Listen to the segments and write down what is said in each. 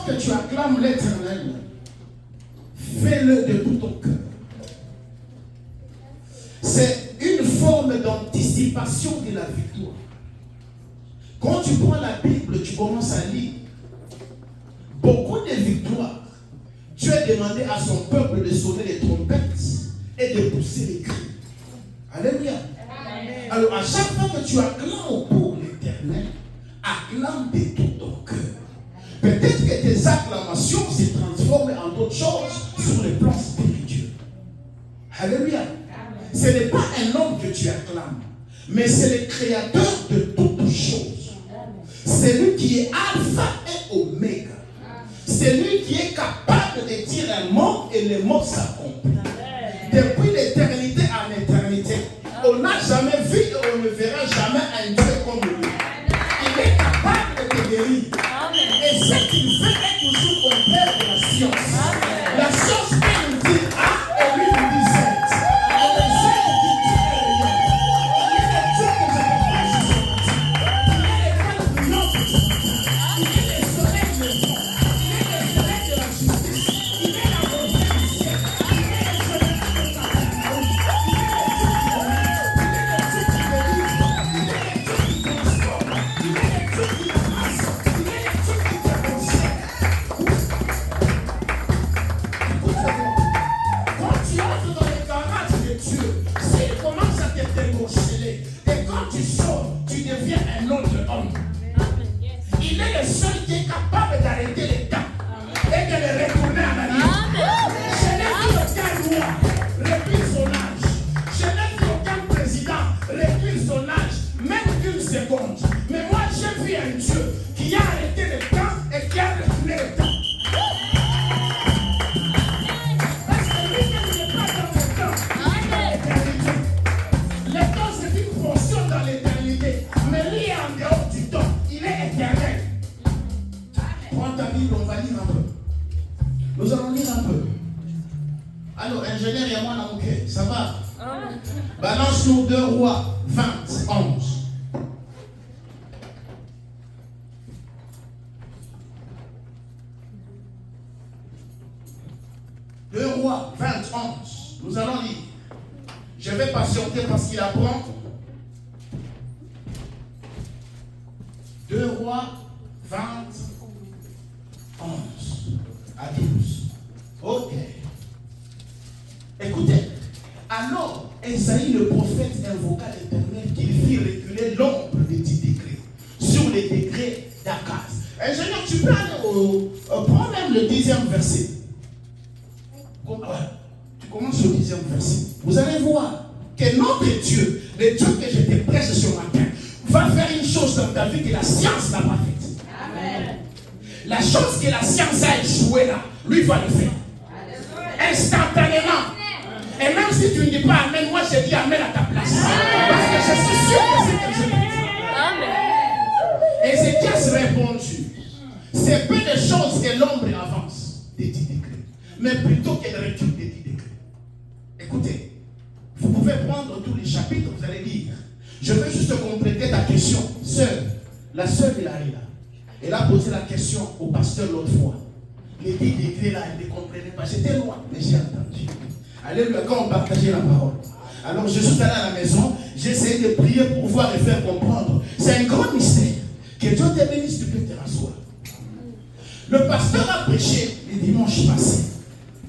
que tu acclames l'Éternel, fais-le de tout ton cœur. C'est une forme d'anticipation de la victoire. Quand tu prends la Bible, tu commences à lire. Beaucoup de victoires, Dieu a demandé à son peuple de sonner les trompettes et de pousser les cris. Alléluia. Amen. Alors, à chaque fois que tu acclames pour l'Éternel, acclame de tout ton cœur. Peut-être que tes acclamations se transforment en d'autres choses sur le plan spirituel. Alléluia. Ce n'est pas un homme que tu acclames, mais c'est le créateur de toutes choses. C'est lui qui est alpha et oméga. C'est lui qui est capable de dire un mot et le mot s'accomplit. Depuis l'éternité à l'éternité, on n'a jamais vu et on ne verra jamais un Dieu comme lui. Il est capable de te guérir. Et ce qu'il fait est toujours au père de la science. La science peut nous dire A et lui nous dit Z. Et le Z dit Dieu est réel. Il est le Dieu que je ne peux pas juger. Il est l'étoile brillante de ce matin. Il est le soleil de l'étoile. Il est le soleil de la justice. Il est la beauté du ciel. Il est le soleil de ta parole. Il est le Dieu qui délivre. Il est le Dieu qui transforme. Il est le Dieu qui passe. Il est le Dieu qui te concerne. Quand tu entres dans les garages de Dieu, s'il commence à te dégonceler, et quand tu sors, tu deviens un autre homme. Il est le seul qui est capable d'arrêter les temps et de les retourner en arrière. Je n'ai vu aucun roi réduire son âge. Je n'ai vu aucun président réduire son âge, même d'une seconde. Mais moi, j'ai vu un Dieu qui a arrêté le temps et qui a retourné le temps. Parce que lui n'est pas dans le temps, il est dans l'éternité. Le temps, c'est une portion dans l'éternité. Mais lui est en dehors du temps. Il est éternel. Prends ta Bible, on va lire un peu. Nous allons lire un peu. Alors, ingénieur, il y a moi dans mon cœur. Ça va? Balance-nous 2 Rois 20, 11. 2 Rois 20, 11. Nous allons lire. Je vais patienter parce qu'il apprend. 2 Rois 20, 11 à 12. Ok. Écoutez. Alors, Esaïe le prophète invoqua l'Éternel qu'il fit reculer l'ombre des 10 degrés sur les degrés d'Akaz. Ingénieur, tu peux aller prends même le 10e verset. Ouais, tu commences au 10e verset. Vous allez voir que notre Dieu, le Dieu que je te prêche ce matin, va faire une chose dans ta vie que la science n'a pas faite. Amen. La chose que la science a échoué là, lui va le faire. Instantanément. Et même si tu ne dis pas Amen, moi je dis Amen à ta place. Parce que je suis sûr que c'est que je vais dire. Amen. Ézéchias répondit, c'est peu de choses que l'ombre avance des 10 degrés, mais plutôt qu'elle recule des 10 degrés. Écoutez, vous pouvez prendre tous les chapitres, vous allez lire. Je veux juste compléter ta question. Sœur, la sœur de Larila, elle a posé la question au pasteur l'autre fois. Les 10 degrés là, elle ne comprenait pas. J'étais loin, mais j'ai entendu. Alléluia, quand on partageait la parole. Alors je suis allé à la maison, j'ai essayé de prier pour pouvoir les faire comprendre. C'est un grand mystère. Que Dieu te bénisse, tu peux te rasseoir. Le pasteur a prêché le dimanche passé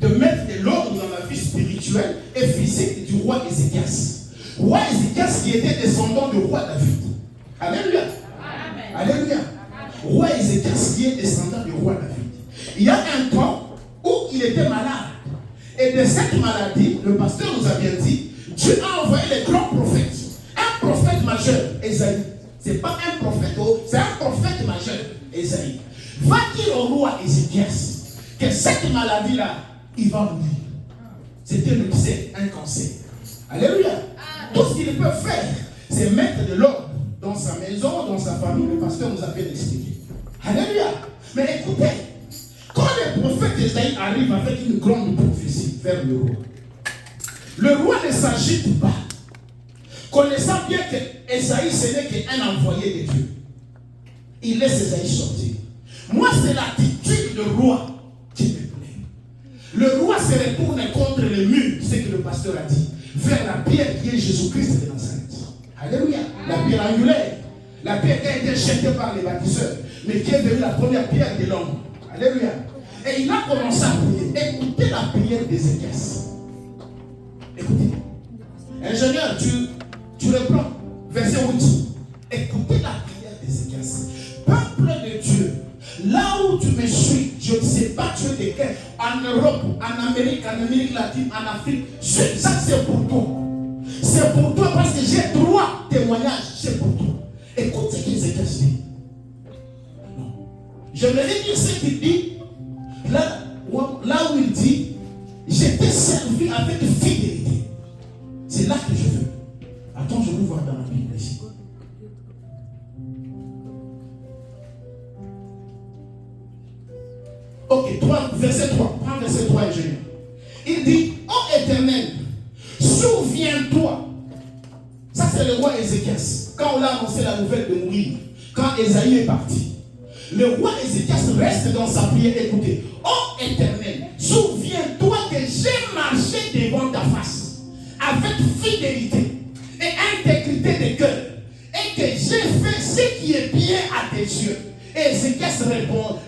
de mettre de l'ordre dans la vie spirituelle et physique du roi Ézéchias. Roi Ézéchias qui était descendant du roi David. Alléluia. Amen. Alléluia. Roi Ézéchias qui est descendant du roi David. Il y a un temps où il était malade. Et de cette maladie, le pasteur nous a bien dit, Dieu a envoyé les grands prophètes. Un prophète majeur, Esaïe. Ce n'est pas un prophète, c'est un prophète majeur, Esaïe. Va dire au roi Ézéchias que cette maladie-là, il va mourir. C'était un cancer. Alléluia. Tout ce qu'il peut faire, c'est mettre de l'ordre dans sa maison, dans sa famille. Le pasteur nous a bien expliqué. Alléluia. Mais écoutez, quand le prophète Esaïe arrive avec une grande prophétie vers le roi ne s'agite pas. Connaissant bien que Esaïe ce n'est qu'un envoyé de Dieu, il laisse Esaïe sortir. Moi, c'est l'attitude de roi qui me plaît. Le roi se retourne contre le mur, c'est ce que le pasteur a dit, vers la pierre qui est Jésus-Christ de Nazareth. Alléluia. La pierre angulaire. La pierre qui a été jetée par les bâtisseurs, mais qui est devenue la première pierre de l'homme. Alléluia. Et il a commencé à prier. Écoutez la prière d'Ézéchias. Écoutez. Ingénieur, tu reprends. Verset 8. Écoutez la prière d'Ézéchias. Peuple de Dieu, là où tu me suis, je ne sais pas tu es de quel. En Europe, en Amérique latine, en Afrique. Ça, c'est pour toi. C'est pour toi parce que j'ai droit témoignage. C'est pour toi. Écoute ce qu'Ézéchias dit. Non. J'aimerais dire ce qu'il dit. Là où il dit, je t'ai servi avec fidélité. C'est là que je veux. Attends, je veux voir dans la Bible ici. Ok, verset 3. Prends verset 3, ingénieur. Il dit, ô Éternel, souviens-toi. Ça, c'est le roi Ézéchias. Quand on a annoncé la nouvelle de mourir, quand Ésaïe est parti, le roi Ézéchias reste dans sa prière. Écoutez, ô Éternel, souviens-toi que j'ai marché devant ta face avec fidélité et intégrité de cœur et que j'ai fait ce qui est bien à tes yeux. Et Ézéchias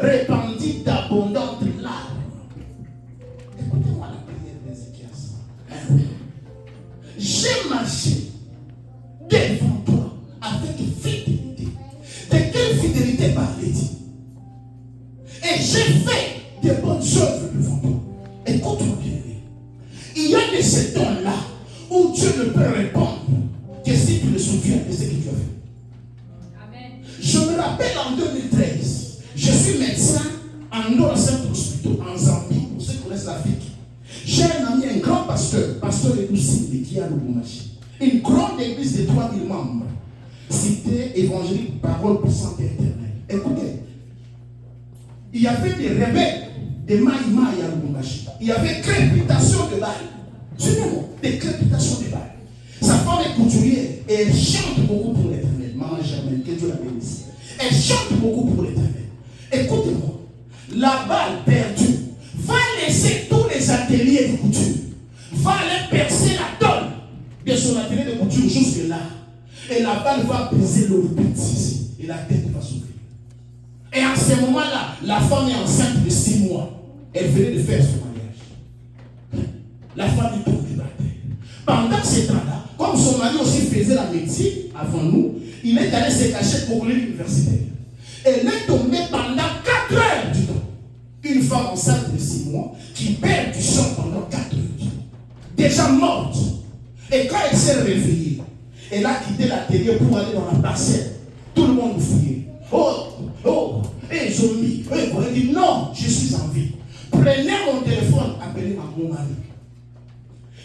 répandit d'abondantes larmes. Écoutez-moi la prière d'Ézéchias. J'ai marché devant toi avec fidélité. De quelle fidélité parlait-il? Et j'ai fait des bonnes œuvres devant toi. Écoute-moi bien. Il y a de ces temps-là où Dieu ne peut répondre que si tu te souviens de ce que tu as fait. Amen. Je me rappelle en 2013, je suis médecin en Nord Centre Hospital, en Zambie, pour ceux qui connaissent l'Afrique. J'ai un ami, un grand pasteur Edoucine, qui a le Boumachi. Une grande église de 3000 membres. Cité évangélique, parole pour santé éternelle. Écoutez, il y avait des rebelles de Maïmaï à Lubumbashi. Il y avait crépitation de balles. Suivez-moi, des crépitations de balles. Sa femme est couturière et elle chante beaucoup pour l'éternel. Maman Germaine, que Dieu la bénisse. Elle chante beaucoup pour l'éternel. Écoutez-moi, la balle perdue va laisser tous les ateliers de couture. Va aller percer la tôle de son atelier de couture jusque là. Et la balle va briser l'orbite ici. Et la tête va s'ouvrir. Et en ce moment-là, la femme est enceinte de 6 mois. Elle venait de faire son mariage. La femme est tombée par terre. Pendant ce temps-là, comme son mari aussi faisait la médecine avant nous, il est allé se cacher pour l'université. Elle est tombée pendant 4 heures du temps. Une femme enceinte de 6 mois qui perd du sang pendant 4 heures du temps. Déjà morte. Et quand elle s'est réveillée, elle a quitté l'atelier pour aller dans la parcelle. Tout le monde fouillait. Oh, et zombie. Elle dit non, je suis en vie. Prenez mon téléphone, appelez mon mari.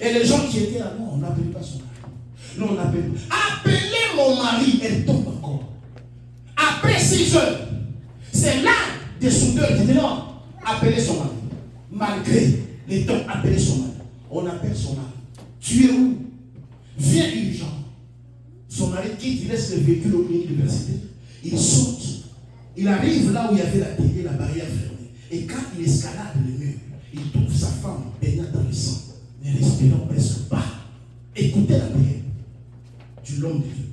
Et les gens qui étaient là, non, on n'appelle pas son mari. Non, on appelle. Appelez mon mari, elle tombe encore. Après 6 heures, c'est là des soudeurs qui disent non, appelez son mari. Malgré les temps, appelez son mari. On appelle son mari. Tu es où? Viens urgent. Son mari quitte, il laisse le véhicule au milieu de l'université. Il saute. Il arrive là où il y avait la télé, la barrière fermée. Et quand il escalade le mur, il trouve sa femme baignant dans le sang, ne respirant presque pas. Écoutez la prière du l'homme de Dieu.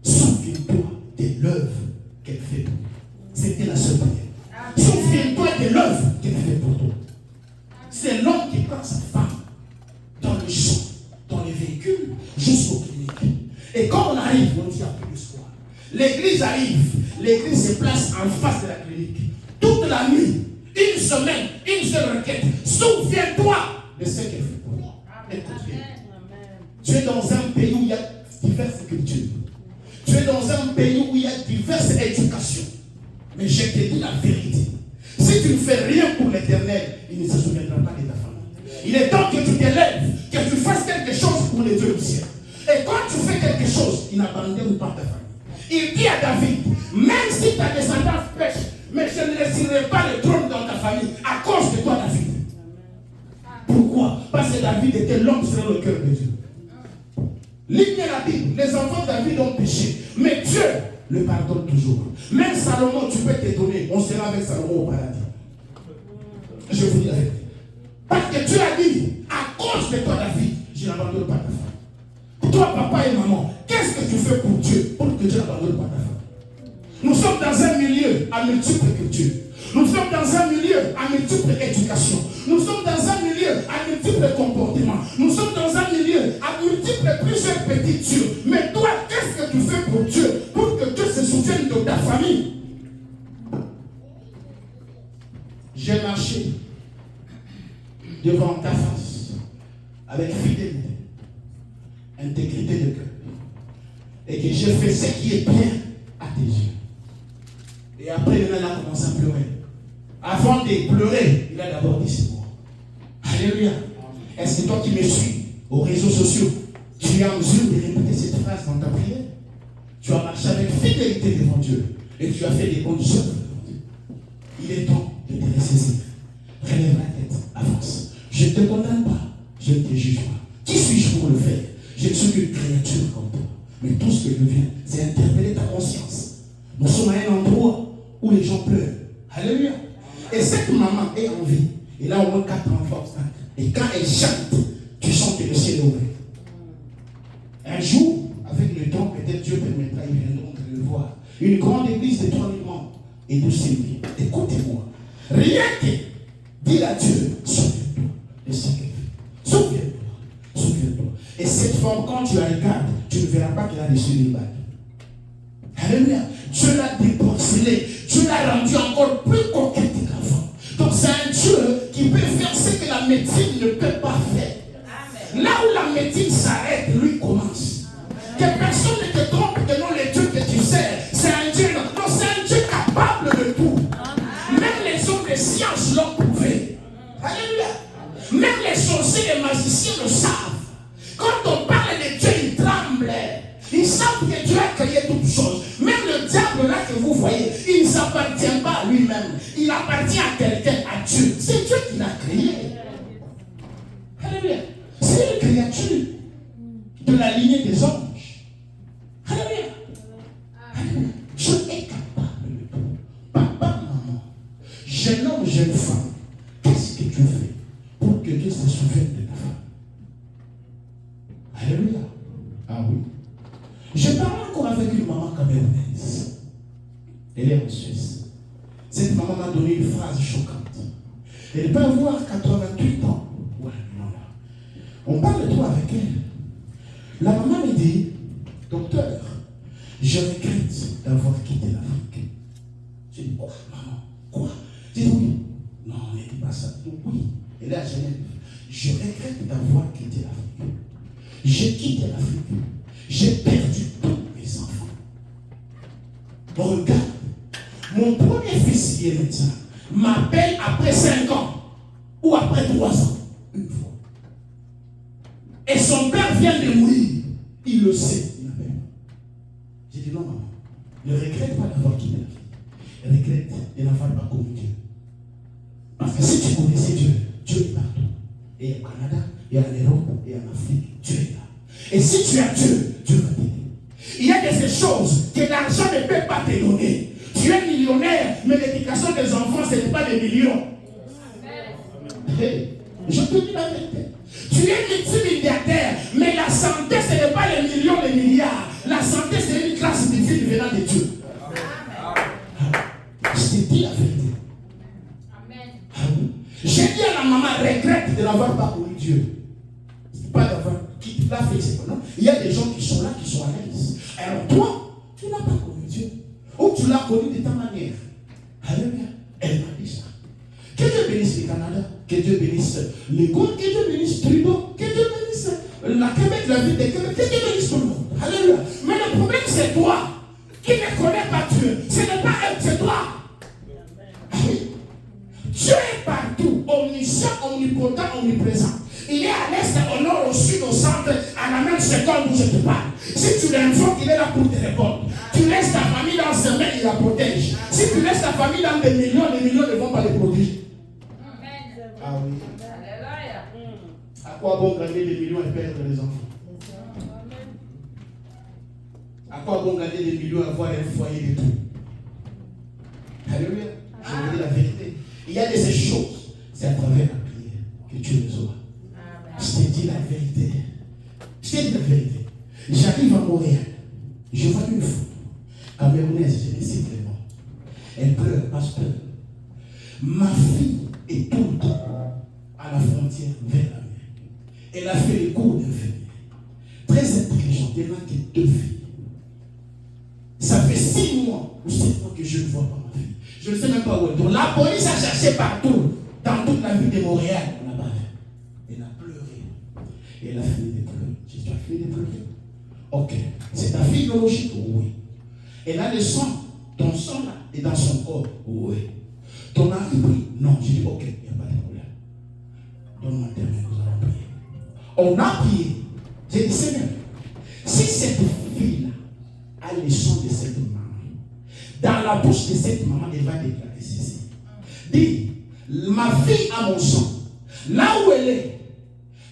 Souviens-toi de l'œuvre qu'elle fait pour toi. C'était la seule prière. Souviens-toi de l'œuvre qu'elle fait pour toi. C'est l'homme qui prend sa femme dans le champ, dans les véhicules, jusqu'au clinique. Et quand on arrive, on dit il n'y a plus d'espoir. L'église arrive, l'église se place en face de la clinique. Toute la nuit, une semaine, une seule requête. Souviens-toi de ce qu'elle fait pour toi. Écoute bien. Tu es dans un pays où il y a diverses cultures. Tu es dans un pays où il y a diverses éducations. Mais je te dis la vérité. Si tu ne fais rien pour l'éternel, il ne se souviendra pas de ta famille. Il est temps que tu t'élèves, que tu fasses quelque chose pour les dieux du ciel. Et quand tu fais quelque chose, il n'abandonne pas ta famille. Il dit à David, même si ta descendance pêche, mais je ne laisserai pas le trône dans ta famille à cause de toi, David. Pourquoi? Parce que David était l'homme selon le cœur de Dieu. Lisez la Bible, les enfants de David ont péché, mais Dieu le pardonne toujours. Même Salomon, tu peux t'étonner, on sera avec Salomon au paradis. Je vous dis la vérité. Parce que Dieu a dit, à cause de toi, David, je n'abandonne pas ta femme. Toi, papa et maman, qu'est-ce que tu fais pour Dieu pour que Dieu n'abandonne pas ta femme? Nous sommes dans un milieu à multiples cultures. Nous sommes dans un milieu à multiples éducations. Nous sommes dans un milieu à multiples comportements. Nous sommes dans un milieu à multiples plusieurs petites choses. Mais toi, qu'est-ce que tu fais pour Dieu pour que Dieu se souvienne de ta famille? J'ai marché devant ta face avec fidélité, intégrité de cœur, et que j'ai fait ce qui est bien à tes yeux. Et après, le a commencé à pleurer. Avant de pleurer, il a d'abord dit c'est moi. Alléluia. Est-ce que toi qui me suis aux réseaux sociaux, tu es en mesure de répéter cette phrase dans ta prière? Tu as marché avec fidélité devant Dieu et tu as fait des bonnes œuvres devant Dieu. Il est temps de te ressaisir. Relève la tête, avance. Je ne te condamne pas, je ne te juge pas. Qui suis-je pour le faire? Je ne suis qu'une créature comme toi. Mais tout ce que je viens, c'est interpeller ta conscience. Nous sommes à un endroit où les gens pleurent. Alléluia. Et cette maman est en vie. Elle a au moins 4 enfants. Et quand elle chante, tu sens que le ciel est ouvert. Un jour, avec le temps, peut-être Dieu permettra, ils viendront de le voir. Une grande église de 3000 membres et 12 000. Écoutez-moi. Rien que dis à Dieu, souviens-toi de ce qu'elle fait. Souviens-toi. Souviens-toi. Et cette femme, quand tu la regardes, tu ne verras pas qu'elle a reçu les balles. Alléluia. Dieu l'a déporcelé. Dieu l'a rendu encore plus coquette qu'avant. Donc c'est un Dieu qui peut faire ce que la médecine ne peut pas faire. Amen. Là où la médecine s'arrête, lui commence. Amen. Que personne ne te trompe que non, le Dieu que tu sers, c'est un Dieu. Non, c'est un Dieu capable de tout. Amen. Même les hommes de science l'ont prouvé. Alléluia. Même les sorciers et les magiciens le savent. Quand on parle de Dieu, ils tremblent. Ils savent que Dieu a créé toutes choses. Même le diable là que vous voyez, il ne s'appartient pas à lui-même. Il appartient à quelqu'un, à Dieu. C'est Dieu qui l'a créé. Alléluia. C'est une créature de la lignée des anges. Alléluia. Alléluia. Dieu est capable de tout. Papa, maman, jeune homme, jeune femme, qu'est-ce que tu fais pour que Dieu se souvienne de ta femme? Alléluia. Ah oui. Je parlais encore avec une maman camerounaise. Elle est en Suisse. Cette maman m'a donné une phrase choquante. Elle peut avoir 88 ans. Ouais, non. On parle de toi avec elle. La maman me dit, docteur, je regrette d'avoir quitté l'Afrique. J'ai dit, quoi, maman? Quoi? J'ai dit oui. Non, ne dit pas ça. Oui. Elle est à Genève. Je regrette d'avoir quitté l'Afrique. J'ai quitté l'Afrique. J'ai perdu tous mes enfants. Regarde, mon premier fils qui est médecin m'appelle après 5 ans ou après 3 ans, une fois. Et son père vient de mourir. Il le sait, il m'appelle. J'ai dit non, maman, ne regrette pas d'avoir quitté la vie. Regrette de n'avoir pas connu Dieu. Parce que si tu connaissais Dieu, Dieu est partout. Et au Canada, et en Europe, et en Afrique, Dieu est là. Et si tu as Dieu, Dieu va t'aider. Il y a des choses que l'argent ne peut pas te donner. Tu es millionnaire, mais l'éducation des enfants, ce n'est pas des millions. Hey, je te dis la vérité. Tu es multimilliardaire, mais la santé, ce n'est pas les millions, les milliards. La santé, c'est une grâce divine venant de Dieu. Je te dis la vérité. Amen. J'ai dit à la maman, regrette de n'avoir pas connu Dieu. Pas d'avoir qui l'a fait, c'est pas non. Il y a des gens qui sont là, qui sont à l'aise. Alors toi, tu n'as pas connu Dieu. Ou tu l'as connu de ta manière. Alléluia. Elle m'a dit ça. Que Dieu bénisse le Canada, que Dieu bénisse les Gaules, que Dieu bénisse Trudeau, que Dieu bénisse la Québec, la ville de Québec, que Dieu bénisse tout le monde. Alléluia. Mais le problème, c'est toi qui ne connais pas Dieu. Ce n'est pas elle, c'est toi. Ah oui. Dieu est partout, omniscient, omnipotent, omniprésent. Il est à l'est, au nord, au sud, au centre, à la même seconde où je te parle. Si tu l'invoques, il est là pour te répondre. Tu laisses ta famille dans ses mains, il la protège. Si tu laisses ta famille dans des millions, les millions ne vont pas les protéger. Ah oui. À quoi bon gagner des millions et perdre les enfants? À quoi bon gagner des millions, avoir un foyer et tout? Alléluia. Je vous dis la vérité. Il y a de ces choses, c'est à travers la prière que tu les auras. Je te dis la vérité. Je te dis la vérité. J'arrive à Montréal. Je vois une femme. Camerounaise, je ne sais vraiment. Elle pleure parce que ma fille est tout le temps à la frontière vers l'Amérique. Elle a fait les cours d'infirmière. Très intelligente. Elle n'a que 2 filles. Ça fait 6 mois ou 7 mois que je ne vois pas ma fille. Je ne sais même pas où elle est. Donc la police a cherché partout, dans toute la ville de Montréal. On n'a pas vu. Elle a pleuré. Et elle a fini de pleurer. J'ai dit, tu as fini de pleurer? Ok. C'est ta fille biologique? Oui. Elle a le sang. Ton sang là est dans son corps? Oui. Ton mari prie? Non. J'ai dit, ok, il n'y a pas de problème. Donne-moi tes mains, nous allons prier. On a prié. J'ai dit, Seigneur, si cette fille-là a le sang de cette maman, dans la bouche de cette maman, elle va déclarer ceci. Dis, ma fille a mon sang. Là où elle est,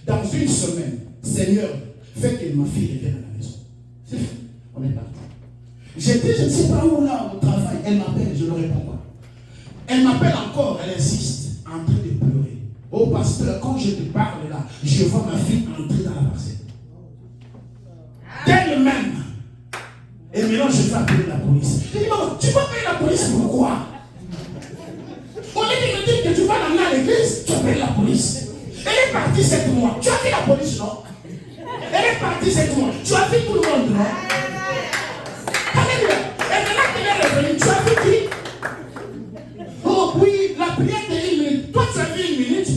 dans une semaine, Seigneur, fais que ma fille revienne à la maison. C'est fait. On est parti. J'ai dit, je ne sais pas où là, au travail. Elle m'appelle, je ne réponds pas. Elle m'appelle encore, elle insiste, en train de pleurer. Oh pasteur, quand je te parle là, je vois ma fille entrer dans la parcelle. D'elle-même. Et maintenant, je vais appeler la police. Je dis, maman, tu vas appeler la police pourquoi? Au lieu de me dire que tu vas l'amener à l'église, tu appelles la police. Elle est partie 7 mois. Tu as vu la police, non? Elle est partie 7 mois. Tu as vu tout le monde, non? Alléluia. Et maintenant qu'elle est revenue, tu as vu qui? Oh oui, la prière de 1 minute. Toi, tu as vu 1 minute.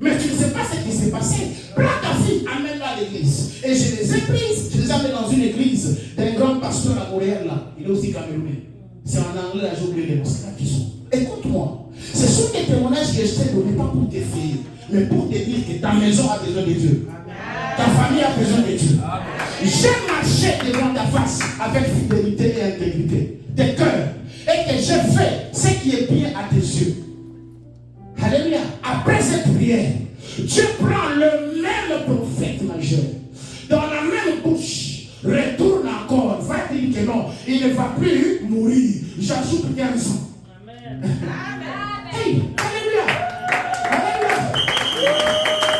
Mais tu ne sais pas ce qui s'est passé. Prends ta fille, amène-la à l'église. Et je les ai prises. Je les ai amenées dans une église d'un grand pasteur à Montréal là. Il est aussi camerounais. C'est en anglais, là, j'ai oublié les mots qui sont. Écoute-moi. Ce sont des témoignages que je t'ai donnés, pas pour te faire, mais pour te dire que ta maison a besoin de Dieu. Ta famille a besoin de Dieu. J'ai marché devant ta face avec fidélité et intégrité de cœur. Et que j'ai fait ce qui est bien à tes yeux. Alléluia. Après cette prière, Dieu prend le même prophète majeur dans la même bouche, retourne encore, va dire que non, il ne va plus mourir. J'ajoute 15 ans. Amen. Hey, alléluia. Alléluia.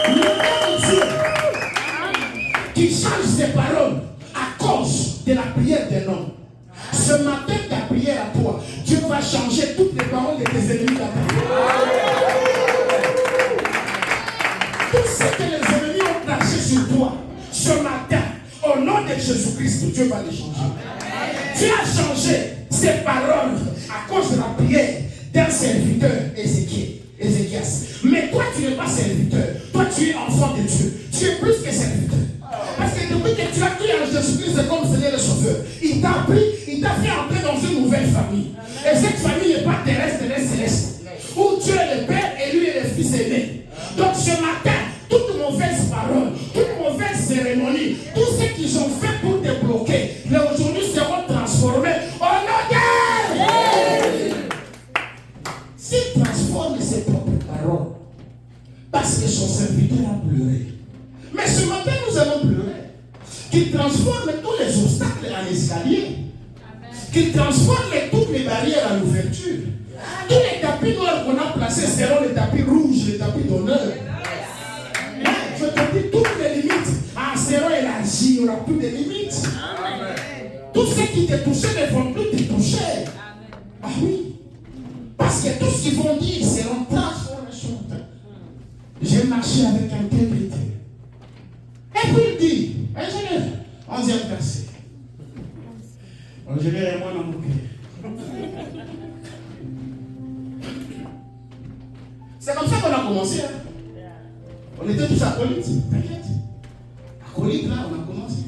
Le même Dieu qui change ses paroles à cause de la prière d'un homme. Ce matin, ta prière à toi, Dieu va changer toutes les paroles de tes ennemis Tout ce que les ennemis ont craché sur toi, ce matin, au nom de Jésus-Christ, Dieu va les changer. Dieu a changé ses paroles à cause de la prière d'un serviteur, Ézéchias. Mais toi, tu n'es pas serviteur. Toi, tu es enfant de Dieu. Tu es plus que serviteur. Parce que depuis que tu as cru en Jésus-Christ comme Seigneur et Sauveur, il t'a pris, il t'a fait entrer dans une nouvelle famille. Et cette famille n'est pas terrestre, elle est céleste. Où Dieu est le Père et lui est le Fils aimé. Donc ce matin, toute mauvaise parole, toute mauvaise cérémonie, tout ce qu'ils ont fait pour te bloquer, mais aujourd'hui seront transformés au nom d'elle. S'il transforme ses propres paroles, parce que son serviteur a pleuré. Mais ce matin, nous allons pleurer. Qu'il transforme tous les obstacles en escalier. Qu'il transforme toutes les barrières en ouverture. Tous les tapis noirs qu'on a placés seront les tapis rouges, les tapis d'honneur. Je te dis, toutes les limites seront élargies. Il n'y aura plus de limites. Tout ce qui te touchait ne vont plus te toucher. Ah oui. Parce que tout ce qu'ils vont dire seront transformations. J'ai marché avec intégrité. Et puis il dit, ingénieur, 11e verset. Ingénieur et moi, non, c'est comme ça qu'on a commencé. Hein. On était tous acolytes, t'inquiète. Acolytes, là, on a commencé.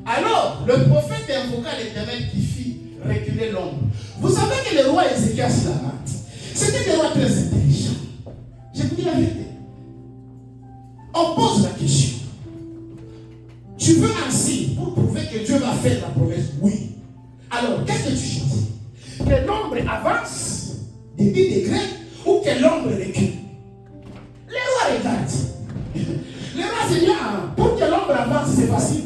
Alors, le prophète invoqua l'Éternel qui fit reculer l'ombre. Vous savez que le roi Ézéchias, là, c'était des rois très intelligents. Je vous dis la vérité. On pose la question. Tu veux un signe pour prouver que Dieu va faire la promesse? Oui. Alors, qu'est-ce que tu choisis? Que l'ombre avance de 10 degrés ou que l'ombre recule? Les rois regardent. Les rois se disent, pour que l'ombre avance, c'est facile.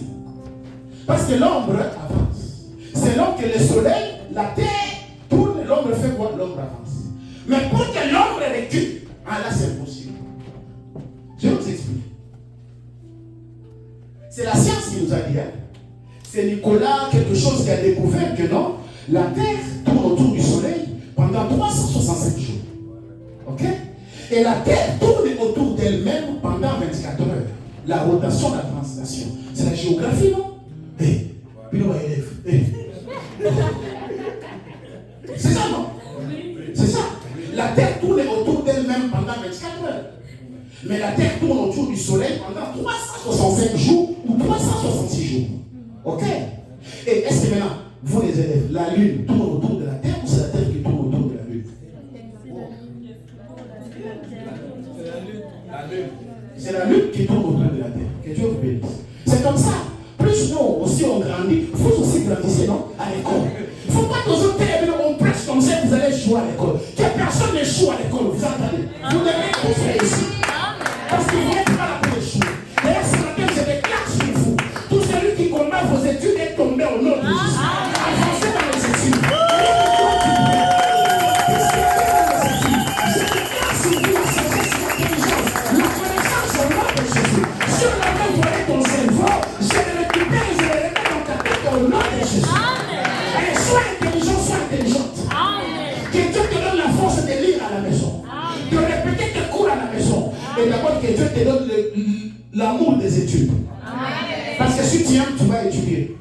Parce que l'ombre avance. Selon que le soleil, la terre tourne, l'ombre fait quoi? L'ombre avance. Mais pour que l'ombre recule, ah là c'est impossible. Je vous explique. C'est la science qui nous a dit. Hein? C'est Nicolas, quelque chose qui a découvert que non, la terre tourne autour du soleil pendant 365 jours. Ok? Et la terre tourne autour d'elle-même pendant 24 heures. La rotation, la translation. C'est la géographie, non? C'est ça, non? C'est ça. La terre tourne autour d'elle-même pendant 24 heures. Mais la terre tourne autour du soleil pendant 365 jours ou 366 jours. Ok? Et est-ce que maintenant, vous les élèves, la lune tourne autour de la terre ou c'est la terre qui tourne autour de la lune? C'est la lune qui tourne autour de la terre. Que Dieu vous bénisse. C'est comme ça. Plus nous aussi on grandit, vous aussi grandissez, non? À l'école. Il ne faut pas que vous êtes on presse comme ça, vous allez échouer à l'école. Que personne n'échoue à l'école, vous entendez? Vous devez construire ici. Parce que vous n'êtes pas là pour échouer. D'ailleurs, ce matin, je déclare sur vous. Tout celui qui combat vos études est tombé au nom de Jésus. Avancez dans les études. Et d'abord que Dieu te donne l'amour des études. Parce que si tu aimes, tu vas étudier.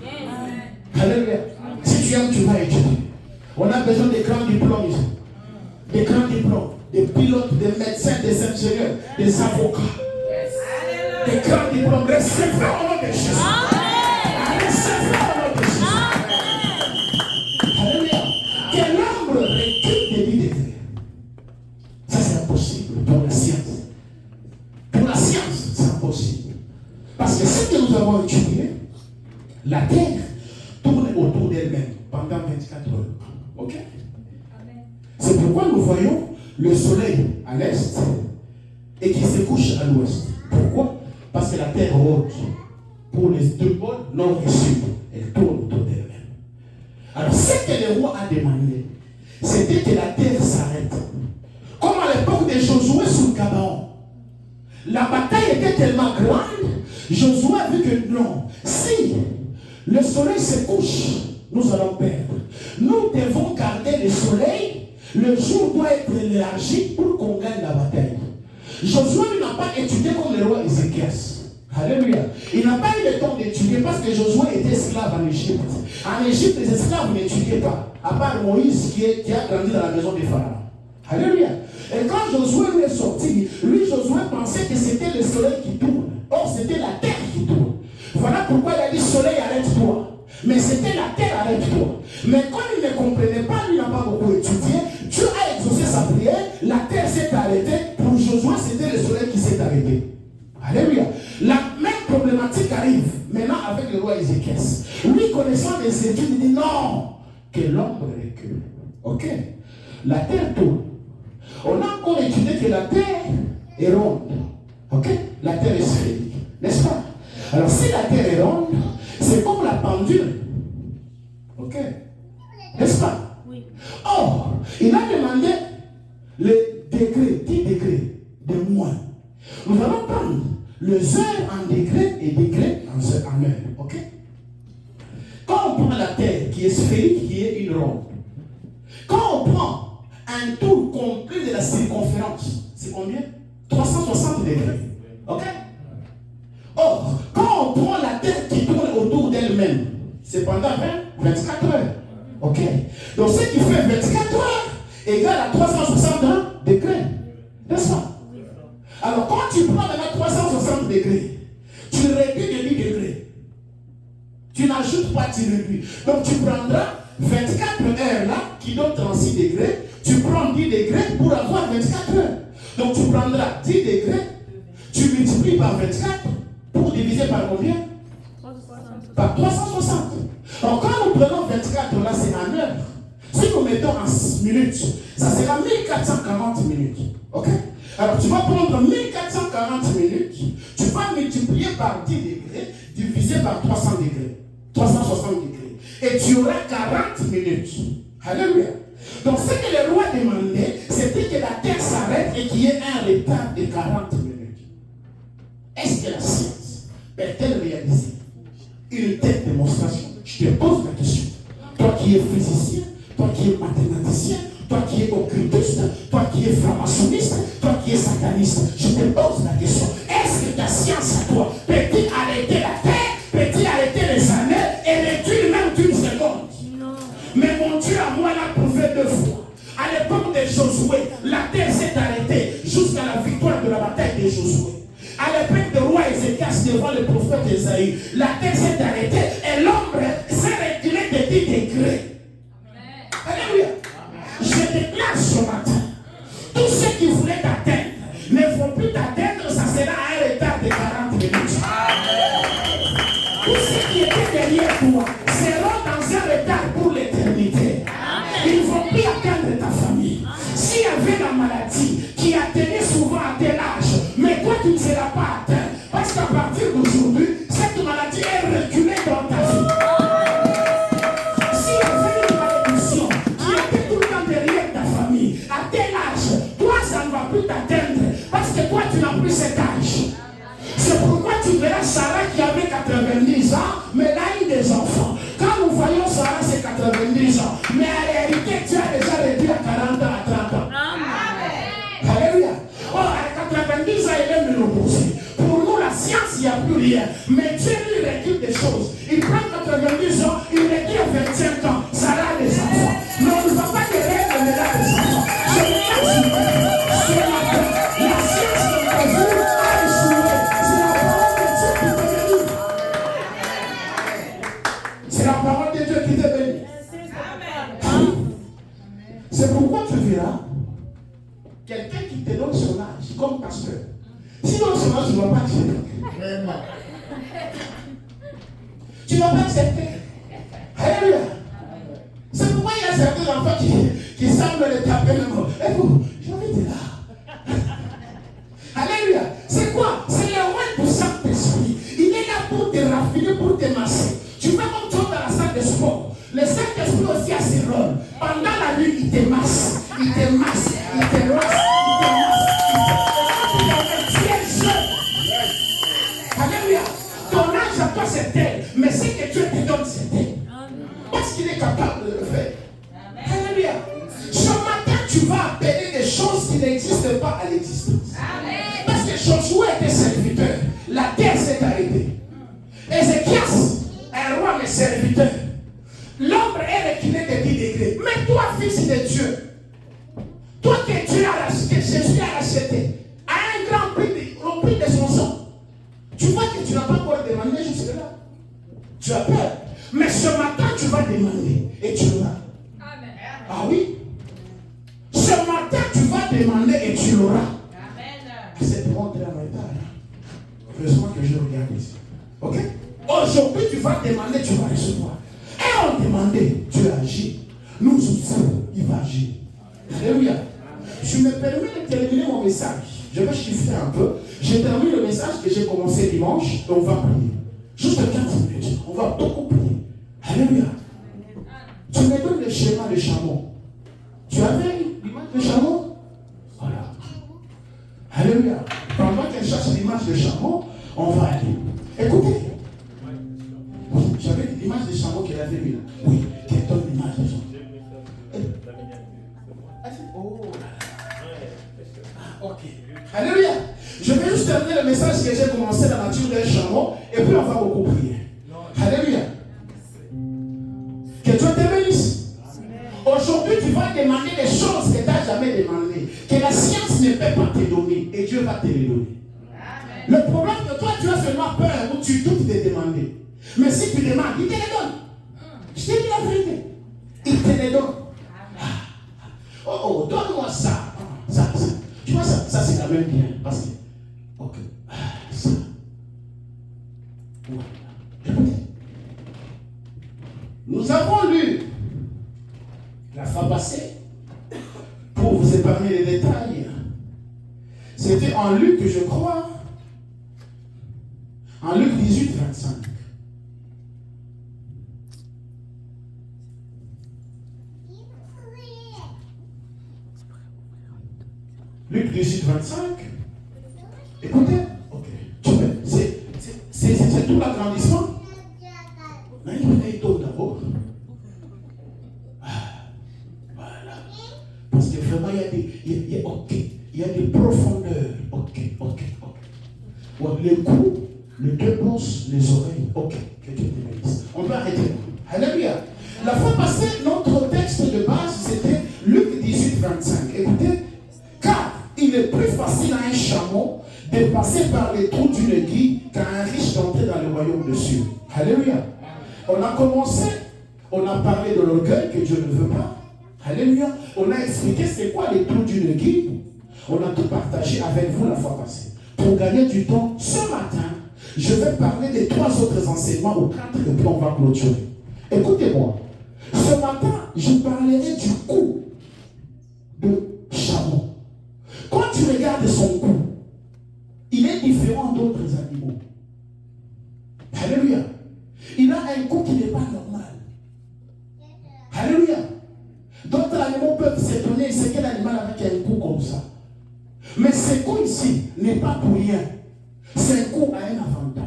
Alléluia. Si tu aimes, tu vas étudier. On a besoin des grands diplômes ici. Des grands diplômes. Des pilotes, des médecins, des ingénieurs, des avocats. Des grands diplômes. Recevez au nom de Jésus. Recevez au nom de Jésus. Alléluia. Que l'ombre recule de 10 degrés. Ça, c'est impossible pour la science. Pour la science, c'est impossible. Parce que ce que nous avons étudié, la Terre tourne autour d'elle-même pendant 24 heures. Ok? C'est pourquoi nous voyons le soleil à l'est et qui se couche à l'ouest. Pourquoi? Parce que la Terre rôde pour les deux pôles, nord et sud. Elle tourne autour d'elle-même. Alors, ce que le roi a demandé, c'était que la Terre s'arrête. Comme à l'époque de Josué sous le Gabaon. La bataille était tellement grande, Josué a vu que non, si le soleil se couche, nous allons perdre. Nous devons garder le soleil, le jour doit être élargi pour qu'on gagne la bataille. Josué n'a pas étudié comme le roi Ézéchias. Alléluia. Il n'a pas eu le temps d'étudier parce que Josué était esclave en Égypte. En Égypte, les esclaves n'étudiaient pas, à part Moïse qui a grandi dans la maison des pharaons. Alléluia. Et quand Josué lui est sorti, Josué pensait que c'était le soleil qui tourne. Or, c'était la terre qui tourne. Voilà pourquoi il a dit soleil, arrête-toi. Mais c'était la terre, arrête-toi. Mais comme il ne comprenait pas, lui n'a pas beaucoup étudié, Dieu a exaucé sa prière, la terre s'est arrêtée. Pour Josué, c'était le soleil qui s'est arrêté. Alléluia. La même problématique arrive maintenant avec le roi Ézéchias. Lui, connaissant les études, il dit non, que l'ombre recule. Ok. La terre tourne. On a encore étudié que la terre est ronde. Ok? La terre est sphérique. N'est-ce pas? Alors, si la terre est ronde, c'est comme la pendule. Ok? N'est-ce pas? Oui. Or, il a demandé les degrés, 10 degrés de moins. Nous allons prendre les heures en degrés et degrés en heures. Ok? Quand on prend la terre qui est sphérique, qui est une ronde, quand on prend un tour complet de la circonférence, c'est combien? 360 degrés. Ok? Or, quand on prend la terre qui tourne autour d'elle-même, c'est pendant 24 heures. Ok? Donc, ce qui fait 24 heures égale à 360 degrés. N'est-ce pas? Alors, quand tu prends maintenant 360 degrés, tu réduis de 10 degrés. Tu n'ajoutes pas, tu réduis. Donc, tu prendras 24 heures là, qui donnent 36 degrés. Tu prends 10 degrés pour avoir 24 heures. Donc, tu prendras 10 degrés, tu multiplies par 24 pour diviser par combien? Par 360. Donc, quand nous prenons 24 là, c'est en heure. Si nous mettons en minutes, ça sera 1440 minutes. Ok? Alors, tu vas prendre 1440 minutes, tu vas multiplier par 10 degrés, divisé par 300 degrés. et tu auras 40 minutes. Alléluia. Donc ce que le roi demandait, c'était que la terre s'arrête et qu'il y ait un retard de 40 minutes. Est-ce que la science peut-elle réaliser une telle démonstration? Je te pose la question. Toi qui es physicien, toi qui es mathématicien, toi qui es occultiste, toi qui es franc-maçonniste, toi qui es sataniste, je te pose la question. Est-ce que ta science à toi peut-il arrêter la terre, peut-il arrêter les années et réduire même d'une seconde? Non. Mais mon Dieu à moi l'a prouvé 2 fois. À l'époque de Josué, la terre s'est arrêtée jusqu'à la victoire de la bataille de Josué. À l'époque du roi Ézéchias devant le prophète Esaïe, la terre s'est arrêtée et l'ombre s'est reculée de 10 degrés. Alléluia. Je déclare ce matin, tous ceux qui voulaient t'atteindre ne vont plus t'atteindre, ça sera un retard de 40 minutes. Tous ceux qui étaient derrière toi seront dans un retard pour l'éternité. Ils ne vont plus atteindre ta famille. S'il y avait la maladie qui atteint souvent à tel âge, mais toi tu ne seras pas atteint, parce qu'à partir d'aujourd'hui, cette maladie est reculée dans ta vie. S'il y avait une malédiction qui était tout le temps derrière ta famille, à tel âge, toi ça ne va plus t'atteindre, parce que toi tu n'as plus cet âge. C'est pourquoi tu verras Sarah qui avait 90 ans, mais elle a eu des enfants. Quand nous voyons Sarah, c'est 90 ans, mais en réalité, tu as déjà réduit à 40 ans, à 30 ans. Amen. Alléluia. Oh, à 90 ans, il est ménopausé. Pour nous, la science, il n'y a plus rien. Mais Dieu lui réduit des choses. Il prend 90 ans, il réduit à 25 ans. Sarah a des enfants. Mais on ne va pas des rêves, mais là, des enfants. Je ne sais pas ce matin. La science de ta vie a échoué. C'est la parole de Dieu qui te bénit. C'est la parole de Dieu qui te bénit. C'est pourquoi tu verras quelqu'un qui te donne son âge comme pasteur. Sinon, son âge, tu ne vas pas accepter. Vraiment. Tu ne vas pas accepter. Alléluia. C'est pourquoi il y a certains enfants qui semblent les taper le mot. Et vous, j'ai envie de là. Alléluia. C'est quoi? C'est le roi du Saint-Esprit. Il est là pour te raffiner, pour te masser. Tu fais comme toi dans la salle de sport. Le Saint-Esprit aussi a ses rôles. Pendant la nuit, il te masse. Il te masse. Il te masse. Il te masse. Tu es jeune. Alléluia. Ton âge à toi, c'est tel. Mais ce que Dieu te donne, c'est tel. Parce qu'il est capable de le faire. Alléluia. Ce matin, tu vas appeler des choses qui n'existent pas à l'existence. Parce que Josué était serviteur. La terre s'est arrêtée. Ézéchias, un roi mais serviteur. L'ombre est reculée de 10 degrés. Mais toi, fils de Dieu, toi que Dieu a racheté, que Jésus a racheté, à un grand prix, au prix de son sang, tu vois que tu n'as pas encore demandé jusque-là. Tu as peur. Mais ce matin, tu vas demander et tu l'auras. Amen. Ah oui. Ce matin, tu vas demander et tu l'auras. Amen. C'est pour rentrer en retard. Heureusement que je regarde ici. Ok? Aujourd'hui, tu vas demander, tu vas recevoir. Et on demandait, Dieu agit. Nous aussi, il va agir. Alléluia. Je me permets de terminer mon message. Je vais chiffrer un peu. J'ai terminé le message que j'ai commencé dimanche. Donc on va prier. Juste 15 minutes. On va beaucoup prier. Alléluia. Tu me donnes le schéma de chameau. Tu avais l'image de chameau? Voilà. Alléluia. Pendant qu'elle cherche l'image de chameau, on va aller. Écoutez. Oui, j'avais l'image de chameau qu'elle avait mis là. Oui, qu'elle donne l'image de chameau. Oh. Ok. Alléluia. Je vais juste terminer le message que j'ai commencé dans la nature d'un chameau et puis on va beaucoup prier. Alléluia. Que Dieu te bénisse. Aujourd'hui, tu vas demander des choses que tu n'as jamais demandées, que la science ne peut pas te donner et Dieu va te les donner. Le problème que toi, tu as seulement peur ou tu doutes de demander. Mais si tu demandes, il te les donne. Je te dis la vérité. Il te les donne. Oh, donne-moi ça. Ça. Tu vois, ça c'est quand même bien. Parce que, ok. Ça. Voilà. Écoutez. Nous avons lu la fois passée, pour vous épargner les détails. C'était en Luc, je crois. En Luc 18, 25. Luc 18, 25. Écoutez, ok. C'est tout l'agrandissement. D'abord. Voilà. Parce que vraiment, il y a des profondeurs. Ok. Les coups, les deux bosses, les oreilles. Ok. Que Dieu te bénisse. On va arrêter. Alléluia. La fois passée, notre texte de base, c'était Luc 18, 25. Écoutez. Car il est plus facile à un chameau de passer par les trous d'une aiguille qu'à un riche d'entrer dans le royaume des cieux. Alléluia. On a commencé, on a parlé de l'orgueil que Dieu ne veut pas. Alléluia. On a expliqué c'est quoi les trous d'une aiguille. On a tout partagé avec vous la fois passée. Pour gagner du temps, ce matin, je vais parler des 3 autres enseignements ou 4 et puis on va clôturer. Écoutez-moi. Ce matin, je parlerai du cou de chameau. Quand tu regardes son cou, il est différent d'autres animaux. Alléluia. Il a un cou qui n'est pas normal. Alléluia. D'autres animaux peuvent s'étonner, c'est quel animal avec un cou comme ça. Mais ce cou ici n'est pas pour rien. C'est un cou à un avantage.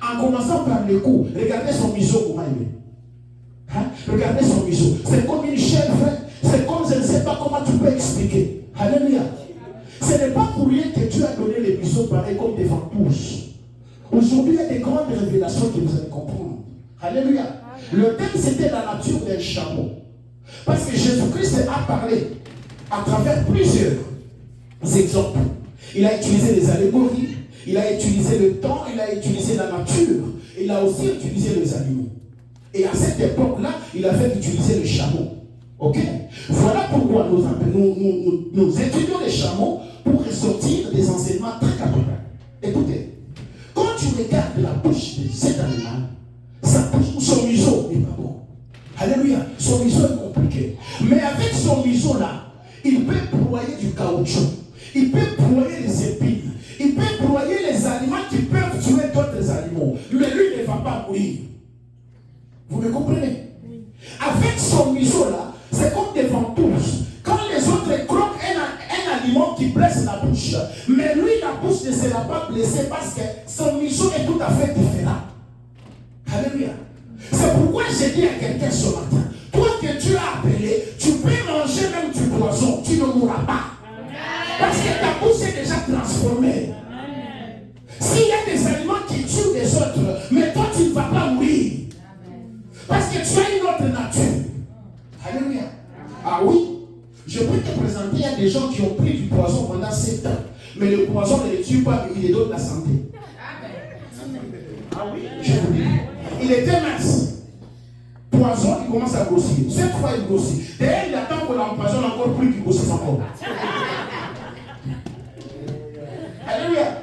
En commençant par le cou, regardez son museau comment il est. Regardez son museau. C'est comme une chèvre. C'est comme je ne sais pas comment tu peux expliquer. Alléluia. Ce n'est pas pour rien que Dieu a donné les museaux pareils comme des ventouses. Aujourd'hui, il y a des grandes révélations que vous allez comprendre. Alléluia. Le thème, c'était la nature d'un chameau. Parce que Jésus-Christ a parlé à travers plusieurs exemples. Il a utilisé les allégories, il a utilisé le temps, il a utilisé la nature, il a aussi utilisé les animaux. Et à cette époque-là, il a fait utiliser le chameau. Ok? Voilà pourquoi nous étudions les chameaux pour ressortir des enseignements très capitaux. Écoutez, quand tu regardes la bouche de cet animal, son museau n'est pas bon. Alléluia. Son museau est compliqué. Mais avec son museau-là, il peut broyer du caoutchouc. Il peut broyer les épines. Il peut broyer les aliments qui peuvent tuer d'autres animaux. Mais lui ne va pas mourir. Vous me comprenez? Avec son museau-là, c'est comme des ventouses. Quand les autres croquent un aliment qui blesse la bouche, mais lui, la bouche ne sera pas blessée parce que son museau est tout à fait différent. Alléluia. C'est pourquoi j'ai dit à quelqu'un ce matin, toi que tu as appelé, tu peux manger même du poison, tu ne mourras pas. Parce que ta bouche est déjà transformée. S'il y a des aliments qui tuent les autres, mais toi tu ne vas pas mourir. Parce que tu as une autre nature. Alléluia. Ah oui, je peux te présenter, il y a des gens qui ont pris du poison pendant 7 ans. Mais le poison ne les tue pas, mais il les donne la santé. Ah oui, je vous dis. Il était mince. Poison, il commence à grossir. Cette fois, il grossit. D'ailleurs, il attend qu'on l'empoisonne encore plus qu'il grossisse encore. Alléluia.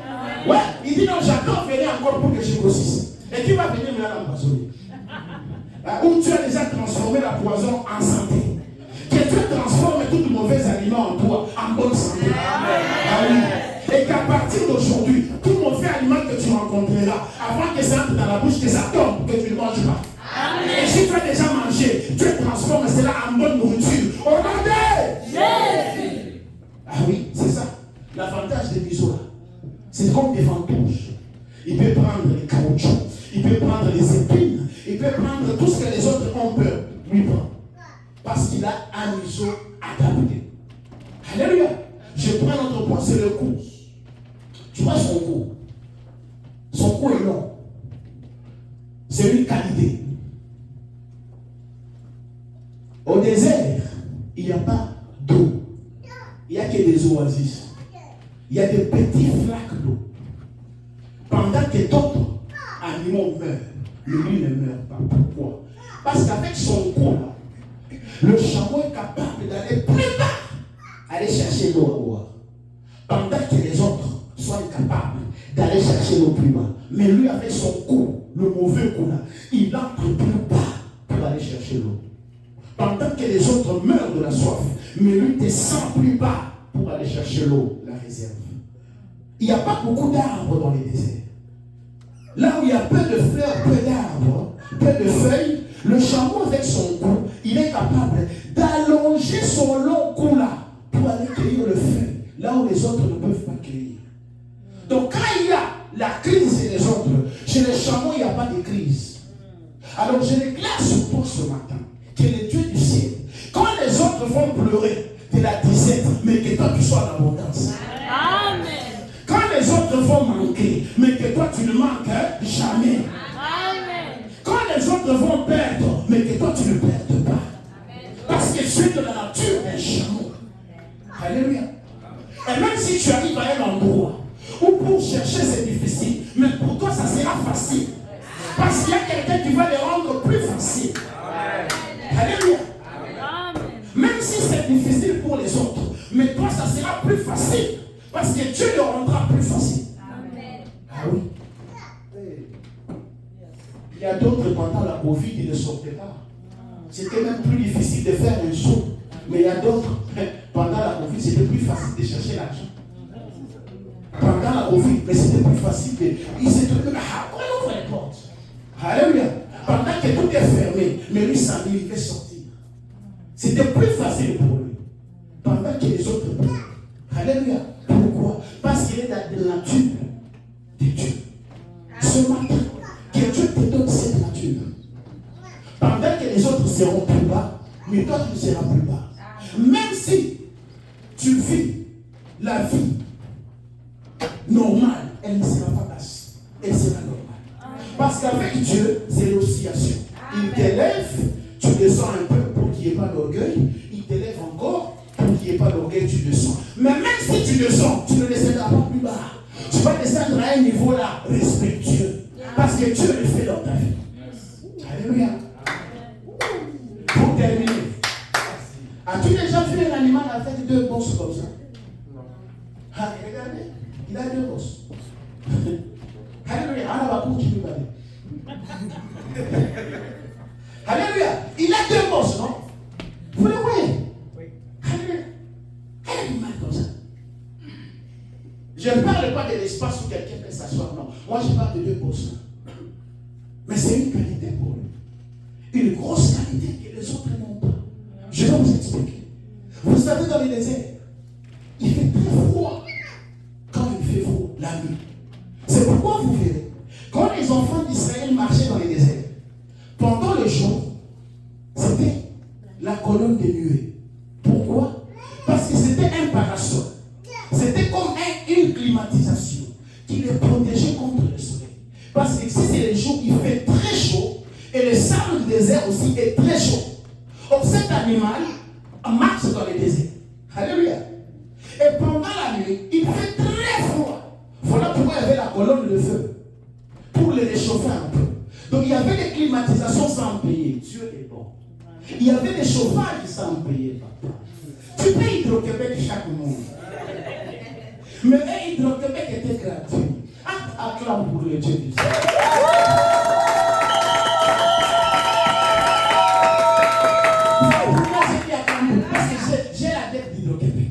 Ouais, il dit non, j'attends venir encore pour que je grossisse. Et qui va venir maintenant l'empoisonner? Où tu as déjà transformé la poison en santé. Que Dieu transforme tout mauvais aliment en toi, en bonne santé. Amen. Ah oui. Et qu'à partir d'aujourd'hui, tout mauvais aliment que tu rencontreras, avant que ça entre dans la bouche, que ça tombe, que tu ne manges pas. Amen. Et si tu as déjà mangé, Dieu transforme cela en bonne nourriture. Au nom de Jésus. Ah oui, c'est ça. L'avantage des museaux, c'est comme des ventouses. Il peut prendre les caoutchoucs, il peut prendre les épines, il peut prendre tout ce que les autres ont peur. Lui prend. Parce qu'il a un museau adapté. Alléluia. Je prends notre point, c'est le cou. Tu vois son cou. Son cou est long. C'est une qualité. Au désert, il n'y a pas d'eau. Il n'y a que des oasis. Il y a des petits flaques d'eau. Pendant que d'autres animaux meurent, lui ne meurt pas. Pourquoi? Parce qu'avec son cou, le chameau est capable d'aller plus bas, aller chercher l'eau à boire. Pendant que les autres sont incapables d'aller chercher l'eau plus bas. Mais lui, avec son cou, le mauvais cou là, il entre plus bas pour aller chercher l'eau. Pendant que les autres meurent de la soif, mais lui descend plus bas pour aller chercher l'eau, la réserve. Il n'y a pas beaucoup d'arbres dans les déserts. Là où il y a peu de fleurs, peu d'arbres, peu de feuilles, le chameau avec son cou, il est capable d'allonger son long cou là pour aller cueillir le feu. là où les autres ne peuvent pas cueillir. Donc quand il y a la crise chez les autres, chez les chameaux, il n'y a pas de crise. Alors je déclare sur toi ce matin que le Dieu du ciel, quand les autres vont pleurer de la disette, mais que toi tu sois en abondance. Amen. Quand les autres vont manquer, mais que toi tu ne manques jamais. Amen. Quand les autres vont perdre, mais que toi tu ne perdes pas. Parce que tu es de la nature d'un chameau. Alléluia. Et même si tu arrives à un endroit où pour chercher c'est difficile, mais pour toi ça sera facile. Parce qu'il y a quelqu'un qui va les rendre plus faciles. Alléluia. Même si c'est difficile pour les autres, mais toi ça sera plus facile. Parce que Dieu le rendra plus facile. Ah oui. Il y a d'autres pendant la Covid, ils ne sortaient pas. C'était même plus difficile de faire un saut. Mais il y a d'autres, pendant la Covid, c'était plus facile de chercher l'argent. Pendant la Covid, mais c'était plus facile de... Ils se trouvaient, comment on ouvre les portes? Alléluia. Pendant que tout est fermé, mais lui, ça il fait sortir. C'était plus facile pour lui. Pendant que les autres... Alléluia. Pourquoi? Parce qu'il est dans la nature de Dieu. Ce matin, que Dieu te donne cette nature. Pendant que les autres seront plus bas, mais toi tu ne seras plus bas. Même si tu vis la vie normale, elle ne sera pas basse. Elle sera normale. Parce qu'avec Dieu, c'est l'oscillation. Il t'élève, tu descends un peu pour qu'il n'y ait pas d'orgueil. Il t'élève encore pour qu'il n'y ait pas d'orgueil, tu descends. Mais même si tu descends, tu ne descendras pas plus bas. Tu vas descendre à un niveau là respectueux. Parce que Dieu le fait dans ta vie. Alléluia. Pour terminer, as-tu déjà vu un animal avec deux bosses comme ça? Non. Ah, regardez, il a deux bosses. Alléluia. Alléluia. Il a deux bosses, non? Vous le voyez? Oui. Alléluia. Un animal comme ça. Je ne parle pas de l'espace où quelqu'un peut s'asseoir, non. Moi, je parle de deux bosses. Mais c'est une qualité pour lui. Une grosse qualité que les autres n'ont pas. Je vais vous expliquer. Vous savez, dans les déserts, il fait très froid quand il fait froid la nuit. C'est pourquoi vous verrez, quand les enfants d'Israël marchaient dans les déserts, pendant le jour, c'était la colonne de nuée. Pourquoi? Parce que c'était un parasol. C'était comme une climatisation qui les protégeait contre le soleil. Parce que si c'est les jours, il fait très chaud. Et le sable du désert aussi est très chaud. Donc cet animal marche dans le désert. Alléluia. Et pendant la nuit, il fait très froid. Voilà pourquoi il y avait la colonne de feu. Pour le réchauffer un peu. Donc il y avait des climatisations sans payer. Dieu est bon. Il y avait des chauffages sans payer. Tu payes Hydro-Québec chaque mois. Mais Hydro-Québec était gratuit. Acclame pour le Dieu du ciel. Parce que j'ai la dette d'Hydro-Québec.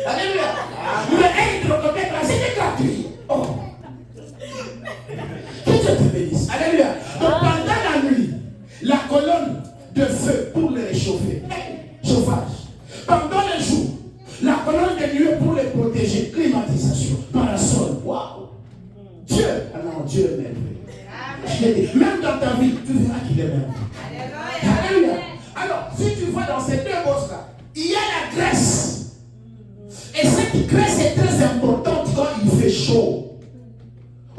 Alléluia. Mais Hydro-Québec, c'était gratuit. Oh. Que Dieu te bénisse. Alléluia. Donc pendant la nuit, la colonne de feu pour les réchauffer. Chauffage. Pendant les jours, la colonne de nuée pour les protéger. Climatisation. Parasol. Waouh. Dieu. Ah non, Dieu est merveilleux. Même dans ta vie, tu verras qu'il est merveilleux. Alléluia. Alors, si tu vois dans ces deux bosses-là, il y a la graisse. Et cette graisse est très importante quand il fait chaud.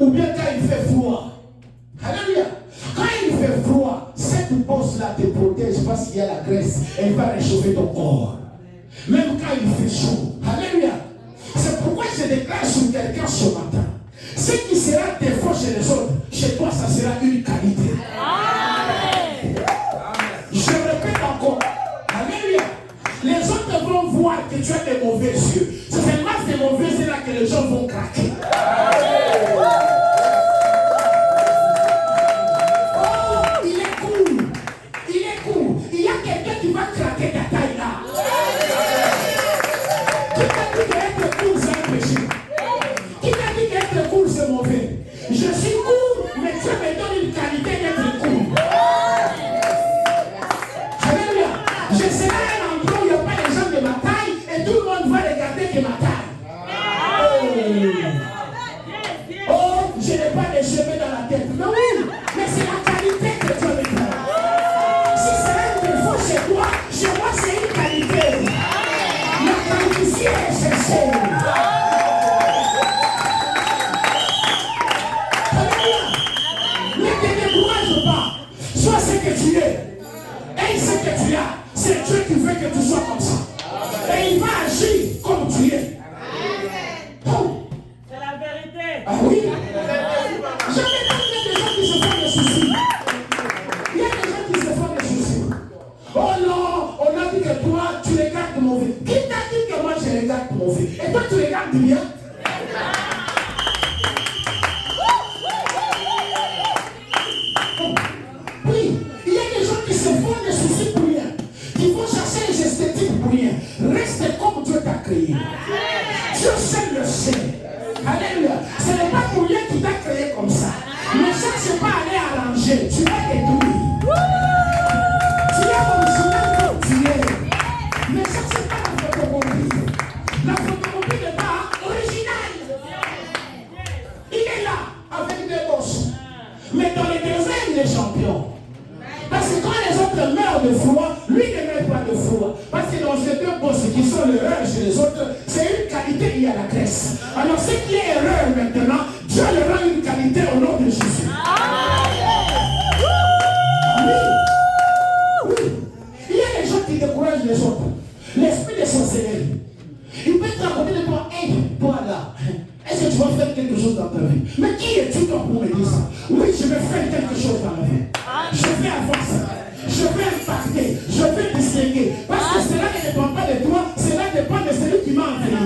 Ou bien quand il fait froid. Alléluia. Quand il fait froid, cette bosse-là te protège parce qu'il y a la graisse. Elle va réchauffer ton corps. Même quand il fait chaud. Alléluia. C'est pourquoi je déclare sur quelqu'un ce matin. Ce qui sera défaut chez les autres, chez toi, ça sera une qualité. Amen. Je répète encore. Alléluia. Les autres vont voir que tu as des mauvais yeux. C'est seulement ces mauvais yeux-là que les gens vont craquer. Je suis court, mais Dieu me donne une qualité d'être court. veut que tu sois comme ça. Et il va agir comme tu es. C'est la vérité. Ah oui. Jamais il y a des gens qui se font des soucis. Il y a des gens qui se font des soucis. Oh non, on a dit que toi, tu regardes mauvais. Qui t'a dit que moi, je regarde mauvais? Et toi, tu regardes bien? Oui, il y a des gens qui se font des soucis pour rien. Qui vont chercher les esthétiques pour rien. Reste comme Dieu t'a créé. Dieu seul le sait. Alléluia. Ce n'est pas pour rien qu'il t'a créé comme ça. Mais ça, c'est pas aller arranger. Tu vas détruire. Tu es original comme tu es. Mais ça, c'est pas la photocopie. La photocopie n'est pas originale. Il est là, avec des bosses. Mais dans les désert, il est champion. Parce que quand les autres meurent de froid, lui ne meurt pas de froid. Parce que dans ces deux bosses qui sont l'erreur chez les autres, c'est une qualité liée à la graisse. Alors ce qui est erreur maintenant, Dieu leur rend une qualité au nom de Jésus. Oui. Il y a des gens qui découragent les autres. L'esprit de sorcellerie. Il peut te raconter de toi, hey, toi là, est-ce que tu vas faire quelque chose dans ta vie? Mais qui es-tu toi pour me dire ça? Oui, je vais faire quelque chose dans ma vie. Je vais avancer. Je vais impacter. Je vais distinguer. Parce que cela ne dépend pas de toi, cela dépend de celui qui m'a envoyé.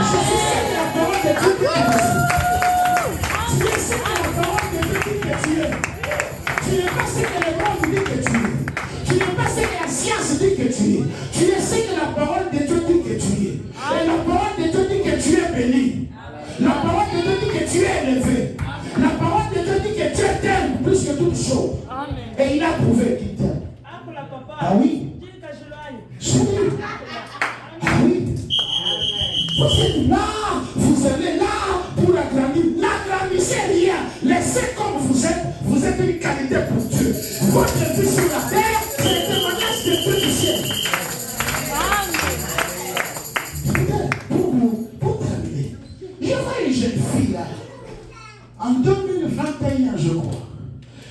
Je suis sûr que la parole de Dieu est ici. Tu es sûr que la parole de Dieu dit que tu es. Tu n'es pas ce que le monde dit que tu es. Tu n'es pas ce que la science dit que tu es. Tu es ce que la parole de Dieu dit que tu es. Et la parole de Dieu dit que tu es béni. La parole de Dieu dit que tu es élevé. La parole de Dieu dit que Dieu t'aime plus que toute chose. Et il a prouvé qu'il t'aime. Ah oui. Ah oui. Vous êtes là, vous allez là pour l'agrandir. N'agrandissez rien. Laissez comme vous êtes une qualité pour Dieu. Votre vie sur la terre, c'est le témoignage de Dieu du ciel. Pour terminer, je vois une jeune fille là. En 2021, je crois.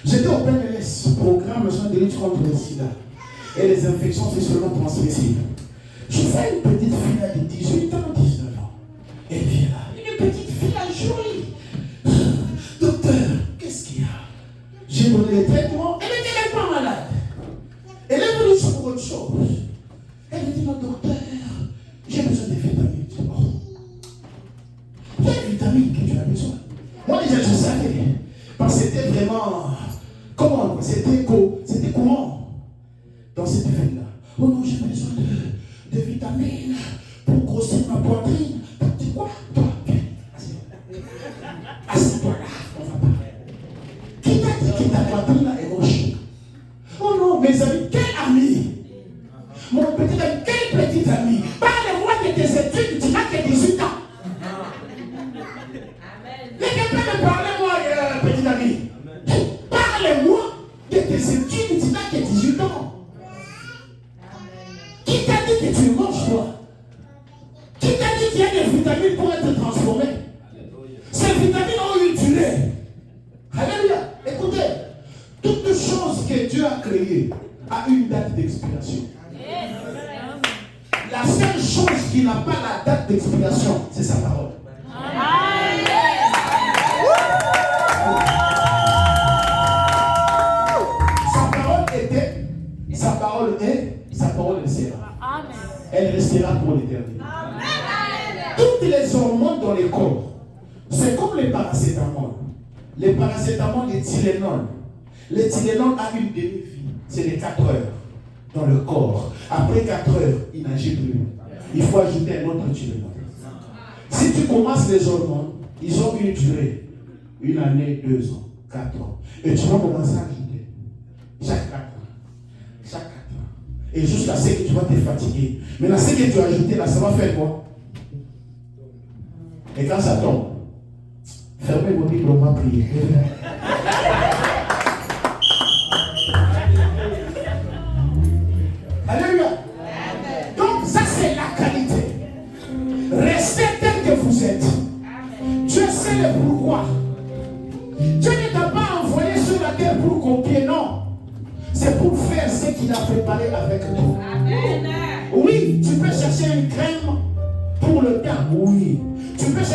J'étais au PNLS, programme de lutte contre le sida et les infections sexuellement transmissibles. Je vois une petite fille là de 18 ans, 19 ans. Elle vient là, une petite fille là jolie. Docteur, qu'est-ce qu'il y a? J'ai donné les traitements, elle n'était même pas malade. Elle est venue sur autre chose. Elle me dit, non docteur, j'ai besoin de vitamines. Je dis, oh, quelle vitamine que tu as besoin? Moi déjà je savais, parce que c'était vraiment, comment, c'était courant dans cette ville-là. Oh non, j'ai besoin de vitamines pour grossir ma poitrine. Tu dis quoi? Toi, viens, assieds-toi là, on va parler. Qui t'a dit que ta poitrine là est moche? Oh non, mes amis, quel ami? Mon petit ami, quel petit ami? Parle-moi de tes études, tu n'as que 18 ans. Ne viens pas me parler, moi, petit ami. Parle-moi de tes études, tu n'as que 18 ans. Qui t'a dit que tu manges, toi? Qui t'a dit qu'il y a des vitamines pour être transformées? Ces vitamines ont une durée. Alléluia. Écoutez, toute chose que Dieu a créée a une date d'expiration. La seule chose qui n'a pas la date d'expiration, c'est sa parole. Sa parole est, sa parole sera. Elle restera pour l'éternité. Toutes les hormones dans le corps, c'est comme les paracétamol. Les paracétamol, les Tylenol. Les Tylenol a une demi-vie, c'est les 4 heures dans le corps. Après 4 heures, il n'agit plus. Il faut ajouter un autre Tylenol. Si tu commences les hormones, ils ont une durée, 1 année, 2 ans, 4 ans. Et tu vas commencer à ajouter chaque 4 ans. Chaque 4 ans. Et jusqu'à ce que tu vas te fatiguer. Maintenant, ce que tu as ajouté là, ça va faire quoi? Et quand ça tombe, fermez vos livres, on va prier. Alléluia. Donc, ça, c'est la qualité. Restez tel que vous êtes. Dieu sait le pourquoi. Dieu ne t'a pas envoyé sur la terre pour copier, non. C'est pour faire ce qu'il a préparé avec toi. Amen. Oui, tu peux chercher une crème pour le teint. Oui. Tu peux chercher